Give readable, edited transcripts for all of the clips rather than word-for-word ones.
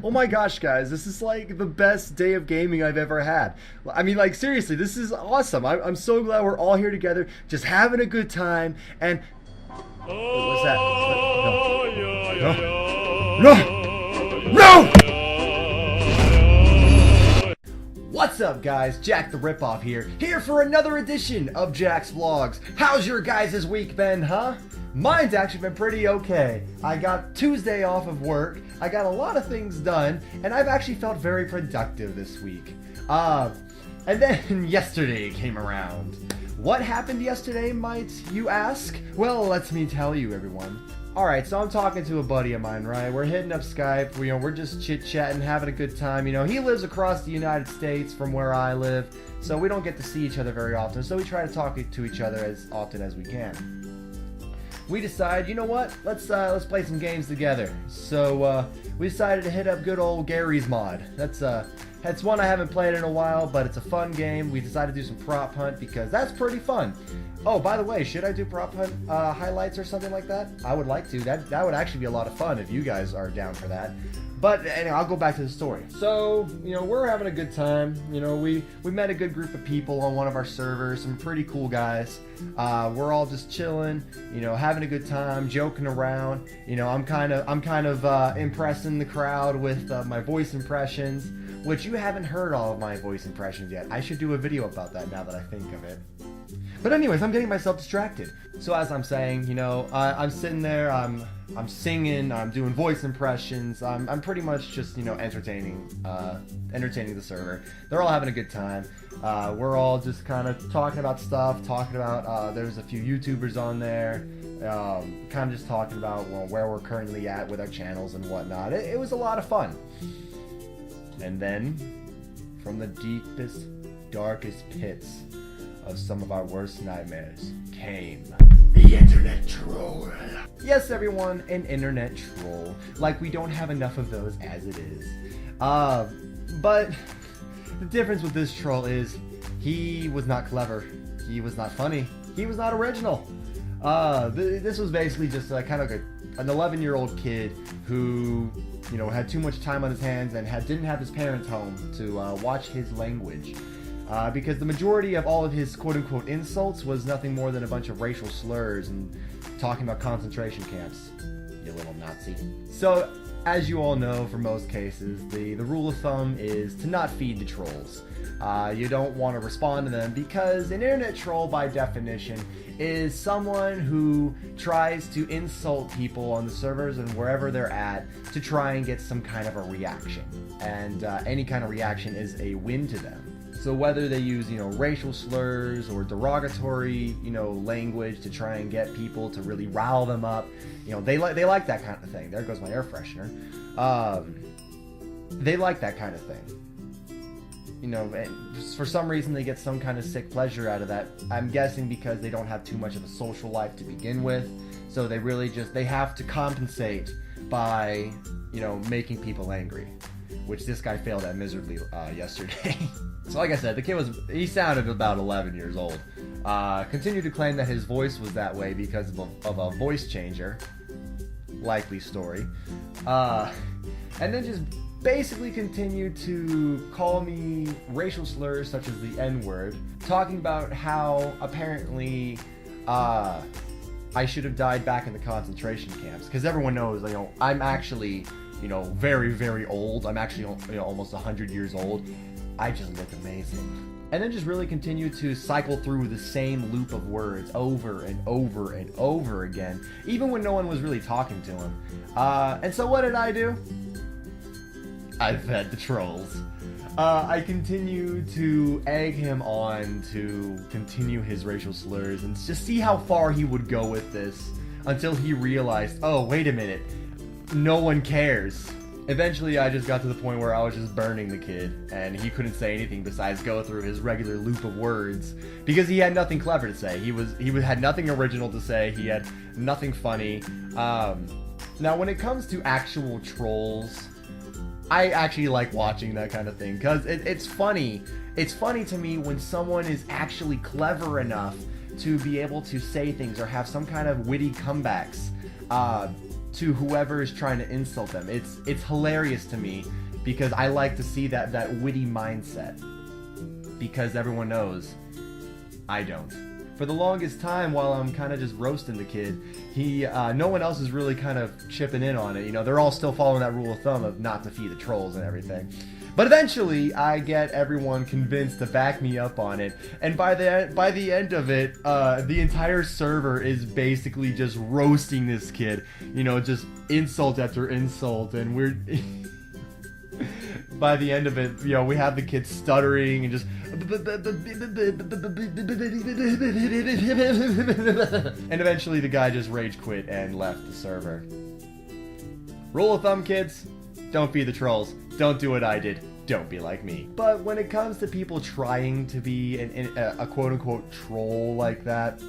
Oh my gosh, guys, this is like the best day of gaming I've ever had. I mean, like, seriously, this is awesome. I'm so glad we're all here together, just having a good time. And. Wait, what's that? No. No! No! What's up, guys? Jack the Ripoff here for another edition of Jack's Vlogs. How's your guys' week been, huh? Mine's actually been pretty okay. I got Tuesday off of work, I got a lot of things done, and I've actually felt very productive this week. And then yesterday came around. What happened yesterday, might you ask? Well, let me tell you, everyone. Alright, so I'm talking to a buddy of mine, right? We're hitting up Skype, we're just chit-chatting, having a good time. He lives across the United States from where I live, so we don't get to see each other very often, so we try to talk to each other as often as we can. We decide, you know what? Let's play some games together. So we decided to hit up good old Garry's Mod. That's one I haven't played in a while, but it's a fun game. We decided to do some prop hunt because that's pretty fun. Oh, by the way, should I do prop hunt highlights or something like that? I would like to. That would actually be a lot of fun if you guys are down for that. But anyway, I'll go back to the story. So, we're having a good time. We met a good group of people on one of our servers, some pretty cool guys. We're all just chilling, having a good time, joking around. I'm kind of impressing the crowd with my voice impressions, which you haven't heard all of my voice impressions yet. I should do a video about that now that I think of it. But anyways, I'm getting myself distracted. So as I'm saying, I'm sitting there, I'm singing, I'm doing voice impressions, I'm pretty much just, entertaining the server. They're all having a good time. We're all just kind of talking about stuff, there's a few YouTubers on there, kind of just talking about where we're currently at with our channels and whatnot. It was a lot of fun. And then, from the deepest, darkest pits of some of our worst nightmares came the internet troll. Yes, everyone, an internet troll. Like we don't have enough of those as it is. But the difference with this troll is he was not clever. He was not funny. He was not original. This was basically just kind of an 11-year-old kid who, had too much time on his hands and didn't have his parents home to watch his language. Because the majority of all of his quote-unquote insults was nothing more than a bunch of racial slurs and talking about concentration camps, you little Nazi. So, as you all know, for most cases, the rule of thumb is to not feed the trolls. You don't want to respond to them because an internet troll, by definition, is someone who tries to insult people on the servers and wherever they're at to try and get some kind of a reaction. And any kind of reaction is a win to them. So whether they use, racial slurs or derogatory, language to try and get people to really rile them up, they like that kind of thing. There goes my air freshener. They like that kind of thing. And for some reason they get some kind of sick pleasure out of that. I'm guessing because they don't have too much of a social life to begin with. So they really they have to compensate by, making people angry. Which this guy failed at miserably yesterday. So like I said, the kid he sounded about 11 years old. Continued to claim that his voice was that way because of a voice changer. Likely story. And then just basically continued to call me racial slurs such as the N-word. Talking about how apparently I should have died back in the concentration camps. Because everyone knows, I'm actually, very, very old. I'm actually, almost 100 years old. I just look amazing. And then just really continue to cycle through the same loop of words over and over and over again, even when no one was really talking to him. And so what did I do? I fed the trolls. I continued to egg him on to continue his racial slurs and just see how far he would go with this until he realized, oh, wait a minute, no one cares. Eventually, I just got to the point where I was just burning the kid, and he couldn't say anything besides go through his regular loop of words because he had nothing clever to say. He had nothing original to say. He had nothing funny. Now, when it comes to actual trolls, I actually like watching that kind of thing because it's funny. It's funny to me when someone is actually clever enough to be able to say things or have some kind of witty comebacks. to whoever is trying to insult them. It's hilarious to me because I like to see that witty mindset, because everyone knows I don't. For the longest time, while I'm kind of just roasting the kid, no one else is really kind of chipping in on it. You know, they're all still following that rule of thumb of not to feed the trolls and everything. But eventually, I get everyone convinced to back me up on it, and by the end of it, the entire server is basically just roasting this kid. You know, just insult after insult, and we're by the end of it, you know, we have the kid stuttering and just and eventually the guy just rage quit and left the server. Rule of thumb, kids: don't feed the trolls. Don't do what I did. Don't be like me. But when it comes to people trying to be a quote-unquote troll like that,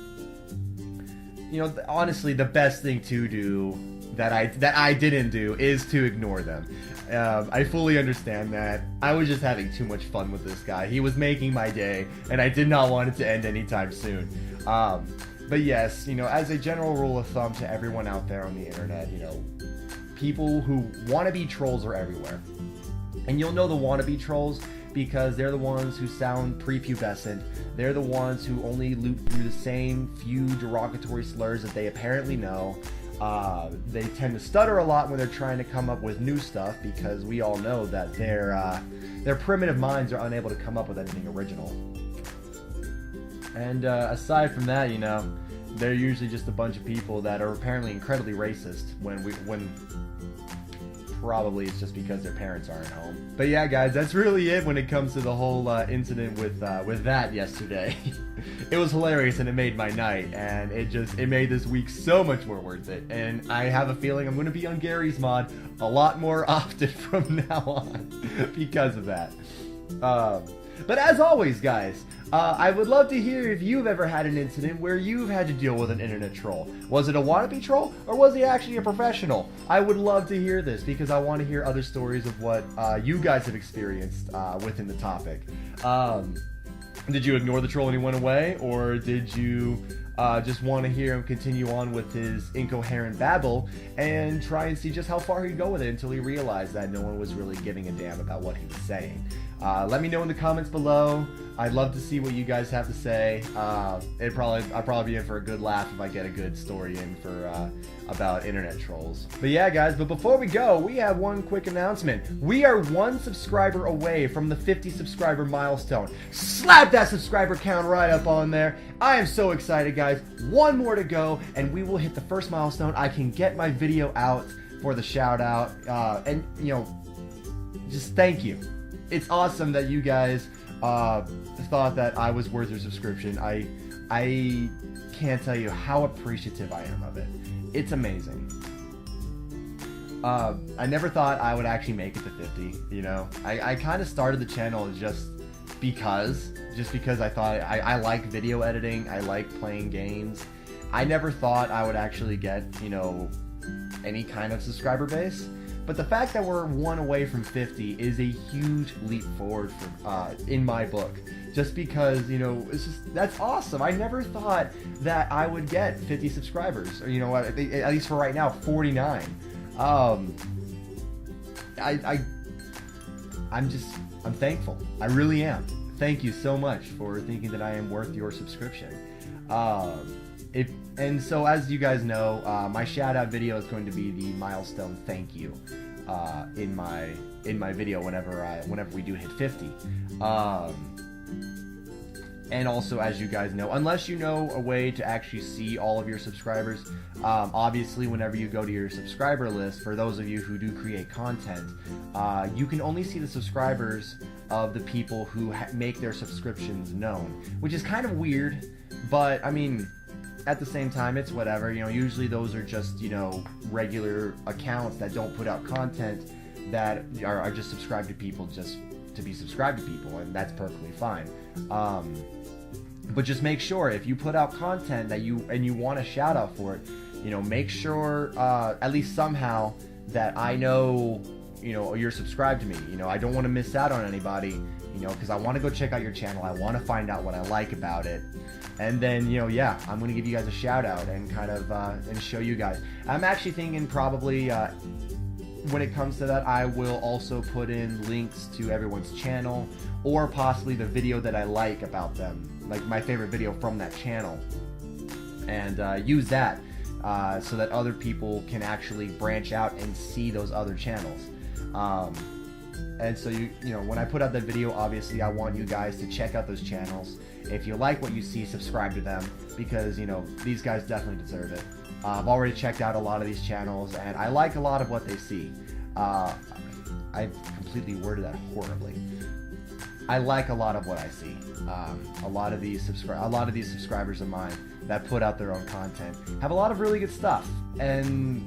you know, honestly, the best thing to do that I didn't do is to ignore them. I fully understand that. I was just having too much fun with this guy. He was making my day, and I did not want it to end anytime soon. But yes, you know, as a general rule of thumb to everyone out there on the internet, you know, people who wannabe trolls are everywhere. And you'll know the wannabe trolls because they're the ones who sound prepubescent. They're the ones who only loop through the same few derogatory slurs that they apparently know. They tend to stutter a lot when they're trying to come up with new stuff, because we all know that their primitive minds are unable to come up with anything original. And aside from that, you know, they're usually just a bunch of people that are apparently incredibly racist when probably it's just because their parents aren't home. But yeah, guys, that's really it when it comes to the whole incident with that yesterday. It was hilarious and it made my night, and it made this week so much more worth it. And I have a feeling I'm going to be on Gary's mod a lot more often from now on because of that. But as always, guys, I would love to hear if you've ever had an incident where you've had to deal with an internet troll. Was it a wannabe troll, or was he actually a professional? I would love to hear this, because I want to hear other stories of what you guys have experienced within the topic. Did you ignore the troll and he went away, or did you just want to hear him continue on with his incoherent babble and try and see just how far he'd go with it until he realized that no one was really giving a damn about what he was saying? Let me know in the comments below. I'd love to see what you guys have to say. I'll probably be in for a good laugh if I get a good story in for about internet trolls. But yeah, guys, but before we go, we have one quick announcement. We are 1 subscriber away from the 50 subscriber milestone. Slap that subscriber count right up on there. I am so excited, guys. 1 more to go, and we will hit the first milestone. I can get my video out for the shout out, and you know, just thank you. It's awesome that you guys thought that I was worth your subscription. I can't tell you how appreciative I am of it. It's amazing. I never thought I would actually make it to 50, you know. I kind of started the channel just because I thought I like video editing, I like playing games. I never thought I would actually get, you know, any kind of subscriber base. But the fact that we're 1 away from 50 is a huge leap forward for, in my book. Just because, you know, that's awesome. I never thought that I would get 50 subscribers, or, you know, at least for right now, 49. I'm thankful. I really am. Thank you so much for thinking that I am worth your subscription. And so, as you guys know, my shout out video is going to be the milestone thank you in my video whenever we do hit 50. And also, as you guys know, unless you know a way to actually see all of your subscribers, obviously whenever you go to your subscriber list, for those of you who do create content, you can only see the subscribers of the people who make their subscriptions known, which is kind of weird, but I mean, at the same time, it's whatever. You know, usually those are just, you know, regular accounts that don't put out content, that are just subscribed to people just to be subscribed to people, and that's perfectly fine. But just make sure, if you put out content that you want a shout out for it, you know, make sure at least somehow that I know you're subscribed to me. I don't want to miss out on anybody, because I want to go check out your channel. I want to find out what I like about it. And then, yeah, I'm going to give you guys a shout out and kind of and show you guys. I'm actually thinking probably when it comes to that, I will also put in links to everyone's channel, or possibly the video that I like about them, like my favorite video from that channel, and use that so that other people can actually branch out and see those other channels. And so when I put out that video, obviously I want you guys to check out those channels. If you like what you see, subscribe to them, because these guys definitely deserve it. I've already checked out a lot of these channels, and I like a lot of what they see. I've completely worded that horribly. I like a lot of what I see. A lot of these subscribers of mine that put out their own content have a lot of really good stuff, and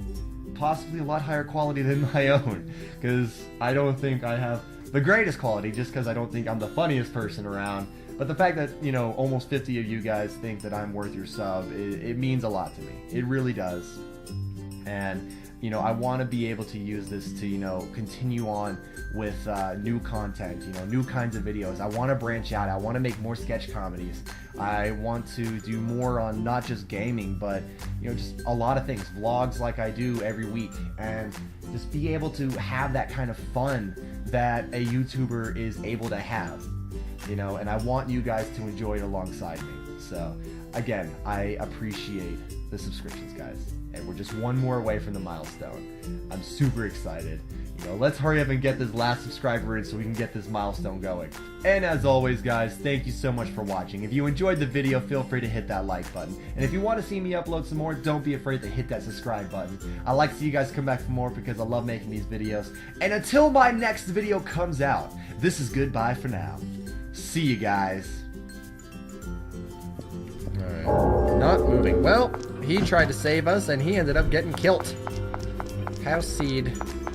possibly a lot higher quality than my own, because I don't think I have the greatest quality, just because I don't think I'm the funniest person around. But the fact that almost 50 of you guys think that I'm worth your sub, it means a lot to me. It really does. And I want to be able to use this to continue on with new content, new kinds of videos. I want to branch out. I want to make more sketch comedies. I want to do more on not just gaming, but just a lot of things, vlogs like I do every week, and just be able to have that kind of fun that a YouTuber is able to have, and I want you guys to enjoy it alongside me. So again, I appreciate the subscriptions, guys, and we're just one more away from the milestone. I'm super excited. Let's hurry up and get this last subscriber in so we can get this milestone going. And as always, guys, thank you so much for watching. If you enjoyed the video, feel free to hit that like button. And if you want to see me upload some more, don't be afraid to hit that subscribe button. I like to see you guys come back for more, because I love making these videos. And until my next video comes out, this is goodbye for now. See you guys. Alright. Not moving. Well, he tried to save us and he ended up getting killed. House seed.